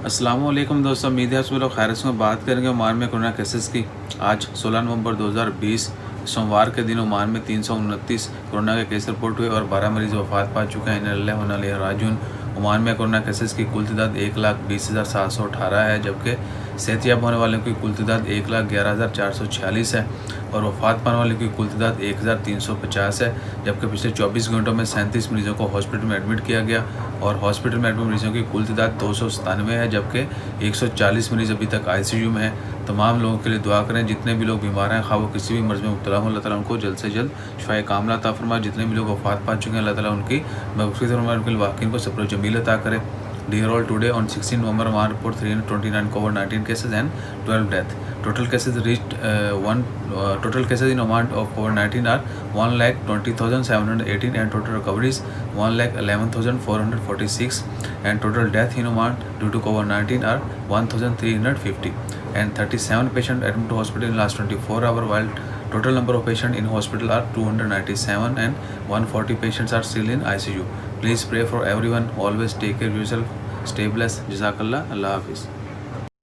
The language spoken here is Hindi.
अस्सलामुअलैकुम दोस्तों, उम्मीद है आप सब लोग खैरियत से बात करेंगे ओमान में कोरोना केसेस की। आज 16 नवंबर 2020 सोमवार के दिन ओमान में 329 कोरोना के केस रिपोर्ट हुए और 12 मरीज वफात पा चुके हैं। इन्ना व इन्ना इलैहि राजिऊन। ओमान में कोरोना केसेस की कुल तादाद 1,20,718 है, जबकि सेहतियाब होने वालों की कुल तादाद 1,11,446 है और वफात पाने वालों की कुल तादाद 1,350 है। जबकि पिछले 24 घंटों में 37 मरीजों को हॉस्पिटल में एडमिट किया गया और हॉस्पिटल में एडमिट मरीजों की कुल तादाद 297 है, जबकि 140 मरीज अभी तक ICU में हैं। तमाम लोगों के लिए दुआ करें, जितने भी लोग बीमार हैं, खा वो किसी भी मर्ज़ में मुब्तला हों, अल्लाह ताला उनको जल्द से जल्द शिफाए कामिला अता फरमाए। जितने भी लोग वफात पा चुके हैं, अल्लाह ताला उनकी मग़फ़िरत फरमाए, उनके वाक़ईन को सब्र जमील अता करे। Dear all, today on 16 November, Oman report 329 COVID-19 cases and 12 deaths. Total cases reached total cases in Oman of COVID-19 are 1,20,718 and total recoveries 1,11,446 and total death in Oman due to COVID-19 are 1,350 and 37 patients admitted to hospital in last 24 hours, while total number of patients in hospital are 297 and 140 patients are still in ICU. Please pray for everyone. Always take care of yourself. Stay blessed. Jazakallah. Allah Hafiz.